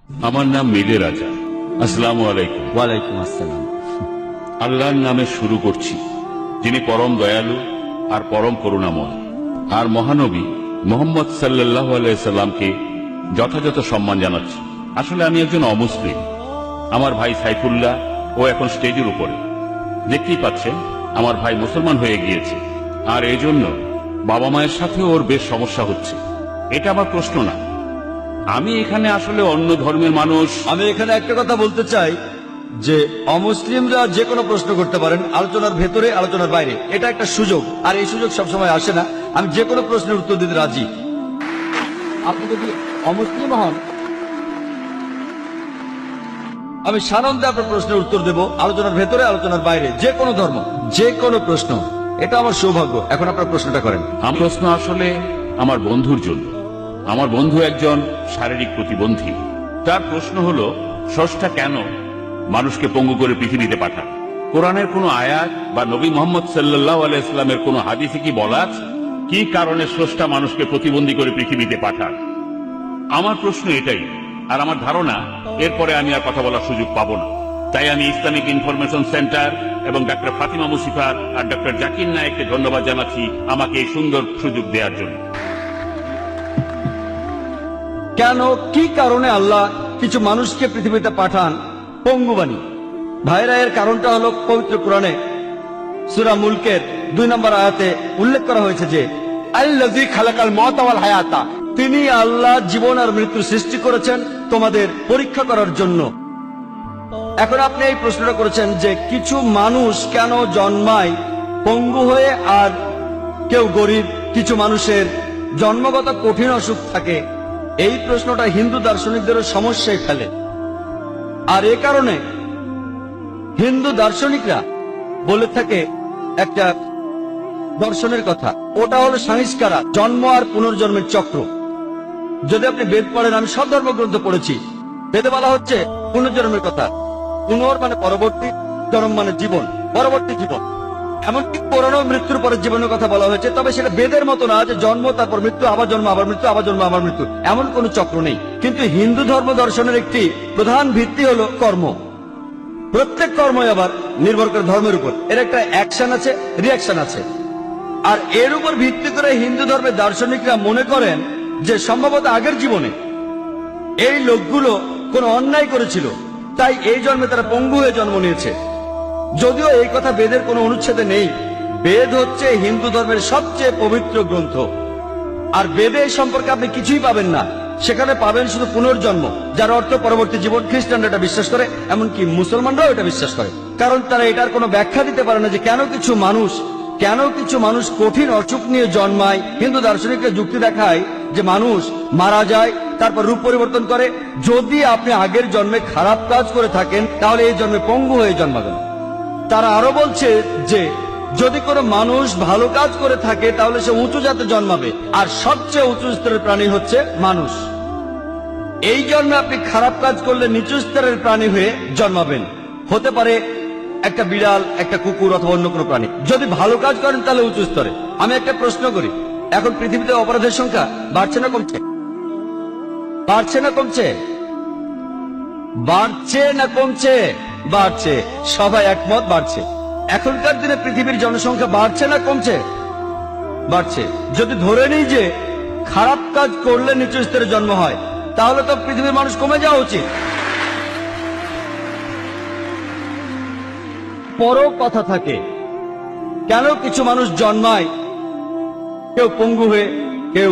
আমার নাম মিলে রাজা। আসসালামু আলাইকুম। ওয়ালাইকুম আসসালাম। আল্লাহর নামে শুরু করছি, যিনি পরম দয়ালু আর পরম করুণাময়। আর মহানবী মোহাম্মদ সাল্লাল্লাহু আলাইহি সাল্লামকে যথাযথ সম্মান জানাচ্ছি। আসলে আমি একজন অমুসলিম। আমার ভাই সাইফুল্লাহ ও এখন স্টেজের উপরে, দেখতেই পাচ্ছেন আমার ভাই মুসলমান হয়ে গিয়েছে, আর এই জন্য বাবা মায়ের সাথে ওর বেশ সমস্যা হচ্ছে। এটা আমার প্রশ্ন না, আমি এখানে আসলে অন্য ধর্মের মানুষ। আমি এখানে একটা কথা বলতে চাই যে অমুসলিমরা যে কোনো প্রশ্ন করতে পারেন, আলোচনার ভেতরে আলোচনার বাইরে। এটা একটা সুযোগ, আর এই সুযোগ সবসময় আসে না। আমি যে কোনো প্রশ্নের উত্তর দিতে রাজি। আপনি যদি অমুসলিম হন, আমি সানন্দে আপনার প্রশ্নের উত্তর দেব, আলোচনার ভেতরে আলোচনার বাইরে, যে কোনো ধর্ম, যে কোনো প্রশ্ন। এটা আমার সৌভাগ্য। এখন আপনার প্রশ্নটা করেন। আমার প্রশ্ন আসলে আমার বন্ধুর জন্য। আমার বন্ধু একজন শারীরিক প্রতিবন্ধী। তার প্রশ্ন হলো, স্রষ্টা কেন মানুষকে পঙ্গু করে পৃথিবীতে পাঠান? কোরআনের কোনো আয়াত বা নবী মোহাম্মদ সাল্লাল্লাহু আলাইহি ওয়াসাল্লামের কোনো হাদিসে কি বলা আছে কি কারণে স্রষ্টা মানুষকে প্রতিবন্ধী করে পৃথিবীতে পাঠান? আমার প্রশ্ন এটাই, আর আমার ধারণা এরপরে আমি আর কথা বলার সুযোগ পাবো না। তাই আমি ইসলামিক ইনফরমেশন সেন্টার এবং ডক্টর ফাতিমা মুসিফা আর ডক্টর জাকির নায়েককে ধন্যবাদ জানাচ্ছি আমাকে এই সুন্দর সুযোগ দেওয়ার জন্য। কেন, কি কারণে আল্লাহ কিছু মানুষকে পৃথিবীতে পাঠান পঙ্গুবাণী? ভাইরা, এর কারণটা হলো পবিত্র কোরআনে সূরা মুলকের 2 নম্বর আয়াতে উল্লেখ করা হয়েছে যে আল্লাযী খালাকাল মাউতা ওয়াল হায়াতা, তিনি আল্লাহ জীবন আর মৃত্যু সৃষ্টি করেছেন তোমাদের পরীক্ষা করার জন্য। এখন আপনি এই প্রশ্নটা করেছেন যে কিছু মানুষ কেন জন্মায় পঙ্গু হয়ে, আর কেউ গরিব, কিছু মানুষের জন্মগত কঠিন অসুখ থাকে। এই প্রশ্নটা হিন্দু দার্শনিকদেরও সমস্যায় ফেলে। আর এ কারণে হিন্দু দার্শনিকরা বলে থাকে একটা দর্শনের কথা, ওটা হলো সংস্কারা, জন্ম আর পুনর্জন্মের চক্র। যদি আপনি বেদ পড়েন, আমি সব ধর্মগ্রন্থ পড়েছি, বেদে বলা হচ্ছে পুনর্জন্মের কথা। পুনর মানে পরবর্তী, জন্ম মানে জীবন, পরবর্তী জীবন। এমনকি পুরানো মৃত্যুর পরের জীবনের কথা বলা হয়েছে, তবে সেটা বেদের মতো না যে জন্ম তারপর মৃত্যু, আবার জন্ম আবার মৃত্যু, আবার জন্ম আবার মৃত্যু, এমন কোন চক্র নেই। কিন্তু হিন্দু ধর্ম দর্শনের একটি প্রধান ভিত্তি হলো কর্ম। প্রত্যেক কর্মই আবার নির্ভর করে ধর্মের উপর। এর একটা অ্যাকশন আছে, রিয়াকশন আছে। আর এর উপর ভিত্তি করে হিন্দু ধর্মের দার্শনিকরা মনে করেন যে সম্ভবত আগের জীবনে এই লোকগুলো কোন অন্যায় করেছিল, তাই এই জন্মে তারা পঙ্গু হয়ে জন্ম নিয়েছে। যদিও এই কথা বেদের কোনো অনুচ্ছেদে নেই। বেদ হচ্ছে হিন্দু ধর্মের সবচেয়ে পবিত্র গ্রন্থ, আর বেদে এই সম্পর্কে আপনি কিছুই পাবেন না। সেখানে পাবেন শুধু পুনর্জন্ম, যার অর্থ পরবর্তী জীবন। খ্রিস্টানরা এটা বিশ্বাস করে, এমনকি মুসলমানরাও এটা বিশ্বাস করে, কারণ তারা এটার কোনো ব্যাখ্যা দিতে পারে না যে কেন কিছু মানুষ কঠিন অসুখ নিয়ে জন্মায়। হিন্দু দার্শনিকরা যুক্তি দেখায় যে মানুষ মারা যায়, তারপর রূপ পরিবর্তন করে। যদি আপনি আগের জন্মে খারাপ কাজ করে থাকেন, তাহলে এই জন্মে পঙ্গু হয়ে জন্মাবেন। তারা আরো বলছে যে যদি কোনো মানুষ ভালো কাজ করে থাকে, তাহলে সে উঁচু জাতে জন্মাবে, আর সবচেয়ে উঁচু স্তরের প্রাণী হচ্ছে মানুষ। এই জন্মে আপনি খারাপ কাজ করলে নিচু স্তরের প্রাণী হয়ে জন্মাবেন। হতে পারে একটা বিড়াল, একটা কুকুর, অথবা অন্য কোনো প্রাণী। যদি ভালো কাজ করেন তাহলে উঁচু স্তরে। আমি একটা প্রশ্ন করি, এখন পৃথিবীতে অপরাধের সংখ্যা বাড়ছে না কমছে? বাড়ছে না কমছে? বাড়ছে না কমছে? বাড়ছে। সবাই একমত, বাড়ছে। এখনকার দিনে পৃথিবীর জনসংখ্যা বাড়ছে না কমছে? বাড়ছে। যদি ধরে নিই যে খারাপ কাজ করলে নিচু স্তরে জন্ম হয়, তাহলে তো পৃথিবীর মানুষ কমে যাওয়া উচিত। পরও কথা থাকে, কেন কিছু মানুষ জন্মায় কেউ পঙ্গু হয়ে, কেউ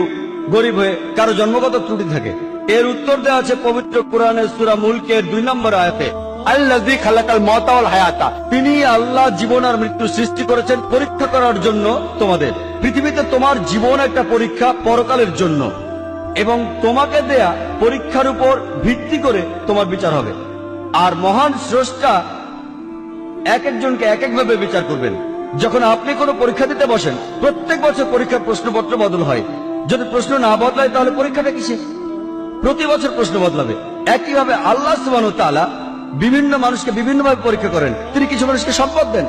গরিব হয়ে, কারো জন্মগত ত্রুটি থাকে? এর উত্তর দেওয়া আছে পবিত্র কোরআনের সূরা মুলকের 2 নম্বর আয়াতে। আল্লাযী খালাকাল মাউতা ওয়াল হায়াতা, তিনি আল্লাহ জীবন আর মৃত্যু সৃষ্টি করেছেন পরীক্ষা করার জন্য তোমাদের। পৃথিবীতে তোমার জীবন একটা পরীক্ষা পরকালের জন্য, এবং তোমাকে দেয়া পরীক্ষার উপর ভিত্তি করে তোমার বিচার হবে। আর মহান স্রষ্টা এক একজনকে এক একভাবে বিচার করবেন। যখন আপনি কোনো পরীক্ষা দিতে বসেন, প্রত্যেক বছর পরীক্ষার প্রশ্নপত্র বদল হয়। যদি প্রশ্ন না বদলায়, তাহলে পরীক্ষাটা কিসে? প্রতি বছর প্রশ্ন বদলাবে। একইভাবে আল্লাহ সুবহানাহু ওয়া তাআলা বিভিন্ন মানুষকে বিভিন্নভাবে পরীক্ষা করেন। তিনি কিছু মানুষকে সম্পদ দেন,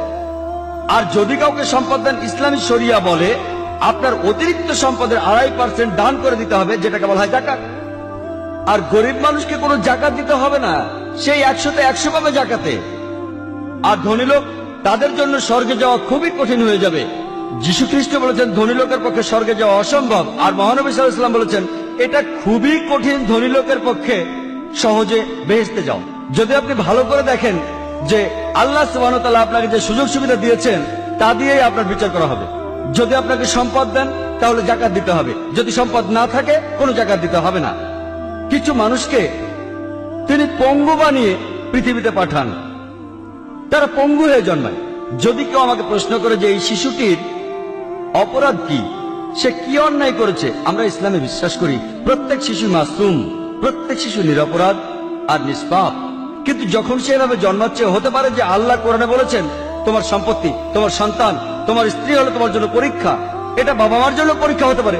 আর যদি কাউকে সম্পদ দেন, ইসলামী শরিয়া বলে আপনার অতিরিক্ত সম্পদের 2.5% দান করে দিতে হবে, যেটাকে বলা হয় যাকাত। আর গরিব মানুষকে কোনো জাকাত দিতে হবে না, সেই 100তে 100 পাবে জাকাতে। আর ধনী লোক, তাদের জন্য স্বর্গে যাওয়া খুবই কঠিন হয়ে যাবে। যীশু খ্রিস্ট বলেছেন ধনী লোকের পক্ষে স্বর্গে যাওয়া অসম্ভব, আর মহানবী সাল্লাল্লাহু আলাইহি ওয়াসাল্লাম বলেছেন এটা খুবই কঠিন ধনী লোকের পক্ষে সহজে বেহেশতে যাও। যদি আপনি ভালো করে দেখেন যে আল্লাহ সুবহানাহু ওয়া তাআলা আপনাকে যে সুযোগ সুবিধা দিয়েছেন তা দিয়েই আপনার বিচার করা হবে। যদি আপনাকে সম্পদ দেন তাহলে জাকাত দিতে হবে, যদি সম্পদ না থাকে কোনো জাকাত দিতে হবে না। কিছু মানুষকে তিনি পঙ্গু বানিয়ে পৃথিবীতে পাঠান, তারা পঙ্গু হয়ে জন্মায়। যদি কেউ আমাকে প্রশ্ন করে যে এই শিশুটির অপরাধ কি, সে কি অন্যায় করেছে, আমরা ইসলামে বিশ্বাস করি প্রত্যেক শিশু মাসুম, প্রত্যেক শিশু নিরপরাধ আর নিষ্পাপ। কিন্তু যখন সে এভাবে জন্মাচ্ছে, হতে পারে যে আল্লাহ কোরআনে বলেছেন তোমার সম্পত্তি, তোমার সন্তান, তোমার স্ত্রী হলো তোমার জন্য পরীক্ষা। এটা বাবা মার জন্য পরীক্ষা হতে পারে।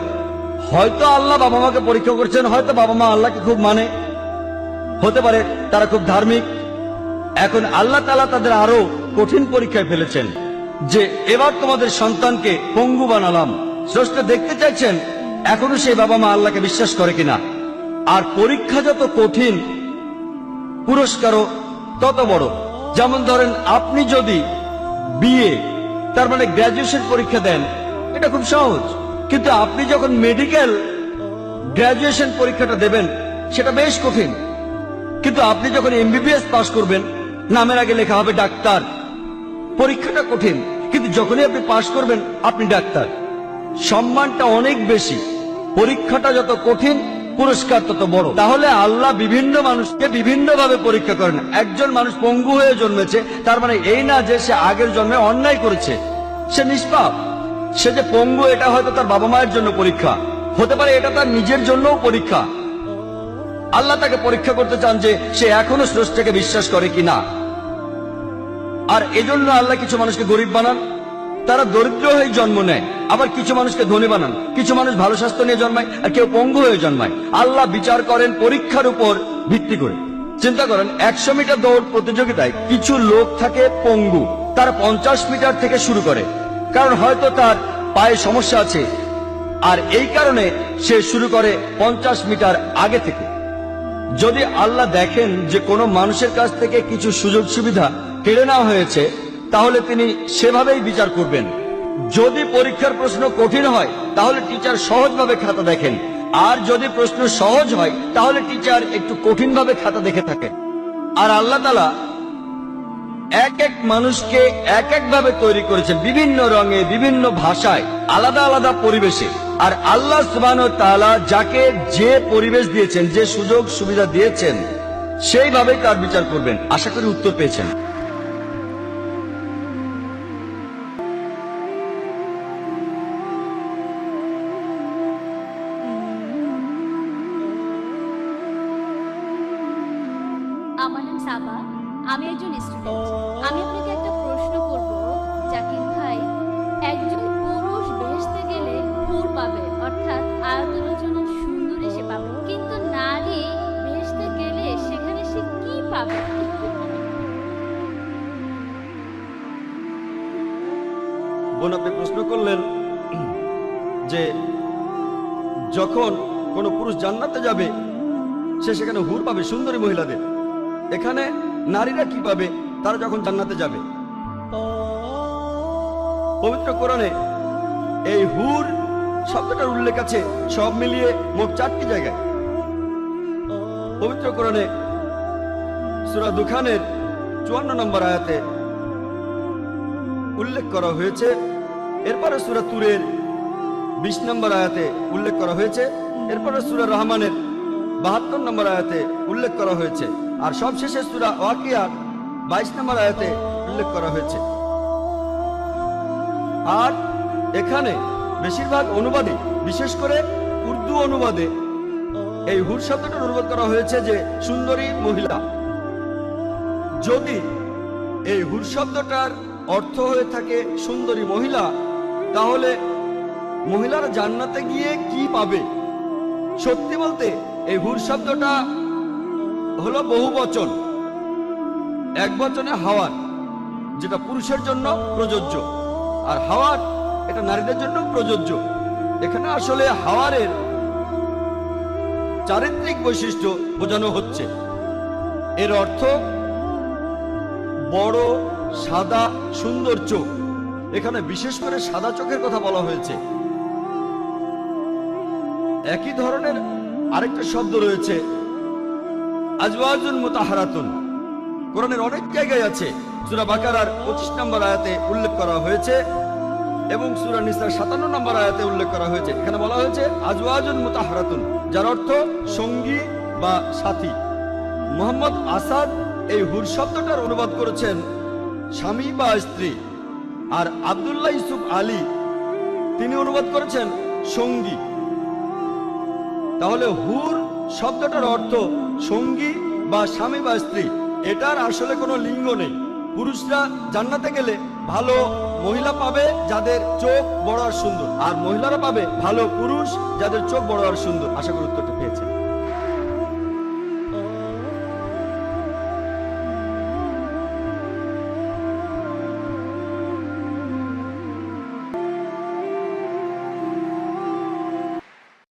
হয়তো আল্লাহ বাবা মাকে পরীক্ষা করছেন, হয়তো বাবা মা আল্লাহকে খুব মানে, হতে পারে তারা খুব ধার্মিক। এখন আল্লাহ তাআলা তাদের আরো কঠিন পরীক্ষায় ফেলেছেন যে এবার তোমাদের সন্তানকে পঙ্গু বানালাম। স্রষ্টা দেখতে চাইছেন এখনো সেই বাবা মা আল্লাহকে বিশ্বাস করে কিনা। আর পরীক্ষা যত কঠিন, পুরস্কারও তত বড়। যেমন ধরেন আপনি যদি বিএ, তার মানে গ্রাজুয়েশন পরীক্ষা দেন, এটা খুব সহজ। কিন্তু আপনি যখন মেডিকেল গ্রাজুয়েশন পরীক্ষাটা দেবেন, সেটা বেশ কঠিন। কিন্তু আপনি যখন এমবিবিএস পাস করবেন, নামের আগে লেখা হবে ডাক্তার, পরীক্ষাটা কঠিন, কিন্তু যখনই আপনি পাস করবেন আপনি ডাক্তার, সম্মানটা অনেক বেশি। পরীক্ষাটা যত কঠিন, পুরস্কার তত বড়। তাহলে আল্লাহ বিভিন্ন মানুষকে বিভিন্ন ভাবে পরীক্ষা করেন। একজন মানুষ পঙ্গু হয়ে জন্মেছে, তার মানে এই না যে সে আগের জন্মে অন্যায় করেছে, সে নিষ্পাপ। সে যে পঙ্গু, এটা হয়তো তার বাবা মায়ের জন্য পরীক্ষা, হতে পারে এটা তার নিজের জন্যও পরীক্ষা। আল্লাহ তাকে পরীক্ষা করতে চান যে সে এখনো স্রষ্টাকে বিশ্বাস করে কিনা। আর এজন্য আল্লাহ কিছু মানুষকে গরিব বানান, তারা দরিদ্র হয়ে জন্ম নেয়। আবার কিছু মানুষকে ধনী বানান, কিছু মানুষ ভালো স্বাস্থ্য নিয়ে জন্মায়, আর কেউ পঙ্গু হয়ে জন্মায়। আল্লাহ বিচার করেন পরীক্ষার উপর ভিত্তি করে। চিন্তা করেন 100 মিটার দৌড় প্রতিযোগিতায় কিছু লোক থাকে পঙ্গু, তারা 50 মিটার থেকে শুরু করে, কারণ হয়তো তার পায়ে সমস্যা আছে, আর এই কারণে সে শুরু করে 50 মিটার আগে থেকে। যদি আল্লাহ দেখেন যে কোনো মানুষের কাছ থেকে কিছু সুযোগ সুবিধা কেড়ে নেওয়া হয়েছে, তাহলে তিনি সেভাবেই বিচার করবেন। যদি পরীক্ষার প্রশ্ন কঠিন হয়, তাহলে টিচার সহজভাবে খাতা দেখেন, আর যদি প্রশ্ন সহজ হয়, তাহলে টিচার একটু কঠিনভাবে খাতা দেখে থাকেন। আর আল্লাহ তাআলা এক এক মানুষকে এক এক ভাবে তৈরি করেছেন, বিভিন্ন রঙে, বিভিন্ন ভাষায়, আলাদা আলাদা পরিবেশে। আর আল্লাহ সুবহানাহু ওয়া তাআলা যাকে যে পরিবেশ দিয়েছেন, যে সুযোগ সুবিধা দিয়েছেন, সেইভাবে তার বিচার করবেন। আশা করি উত্তর পেয়েছেন। আমার নাম সাবা, আমি একজন স্টুডেন্ট। আমি আপনাকে একটা প্রশ্ন করব, জাকির ভাই। একজন পুরুষ বেহেশতে গেলে হুর পাবে, অর্থাৎ আয়তলোচনা সুন্দরী সে পাবে, কিন্তু নারী বেহেশতে গেলে সেখানে সে কি পাবে? বোন, আপনি প্রশ্ন করলেন যে যখন কোনো পুরুষ জান্নাতে যাবে, সে সেখানে হুর পাবে, সুন্দরী মহিলাদের। এখানে নারীরা কি পাবে তারা যখন জান্নাতে যাবে? পবিত্র কোরআনে এই হুর শব্দটার উল্লেখ আছে সব মিলিয়ে মোট 4টি জায়গায়। পবিত্র কোরআনে সূরা দুখানের 54 নম্বর আয়াতে উল্লেখ করা হয়েছে। এরপরে সূরা তুরের 20 নম্বর আয়াতে উল্লেখ করা হয়েছে। এরপরে সূরা রহমানের 72 নম্বর আয়াতে উল্লেখ করা হয়েছে। আর সবশেষে সূরা ওয়াকিয়ার 22 নম্বর আয়াতে উল্লেখ করা হয়েছে। আর এখানে বেশিরভাগ অনুবাদে, বিশেষ করে উর্দু অনুবাদে, এই হুর শব্দটার অনুবাদ করা হয়েছে যে সুন্দরী মহিলা। যদি এই হুর শব্দটার অর্থ হয়ে থাকে সুন্দরী মহিলা, তাহলে মহিলারা জান্নাতে গিয়ে কি পাবে? সত্যি বলতে এই হুর শব্দটা হলো বহু বচন, এক বচনে হাওয়ার, যেটা পুরুষের জন্য প্রযোজ্য, আর হাওয়ার এটা নারীদের জন্য প্রযোজ্য। এখানে আসলে হাওয়ারের চারিত্রিক বৈশিষ্ট্য বোঝানো হচ্ছে। এর অর্থ বড়, সাদা, সুন্দর চোখ। এখানে বিশেষ করে সাদা চোখের কথা বলা হয়েছে। একই ধরনের আরেকটা শব্দ রয়েছে আজওয়াজুন মুতাহারাতুন। কোরআনের অনেক জায়গায় আছে। সূরা বাকারার 25 নম্বর আয়াতে উল্লেখ করা হয়েছে এবং সূরা নিসার 57 নম্বর আয়াতে উল্লেখ করা হয়েছে। এখানে বলা হয়েছে আজওয়াজুন মুতাহারাতুন, যার অর্থ সঙ্গী বা সাথী। মোহাম্মদ আসাদ এই হুর শব্দটার অনুবাদ করেছেন স্বামী বা স্ত্রী, আর আব্দুল্লাহ ইউসুফ আলী তিনি অনুবাদ করেছেন সঙ্গী। তাহলে হুর শব্দটার অর্থ সঙ্গী বা স্বামী বা স্ত্রী। এটার আসলে কোনো লিঙ্গ নেই। পুরুষরা জান্নাতে গেলে ভালো মহিলা পাবে যাদের চোখ বড় আর সুন্দর, আর মহিলারা পাবে ভালো পুরুষ যাদের চোখ বড় আর সুন্দর। আশা করি উত্তর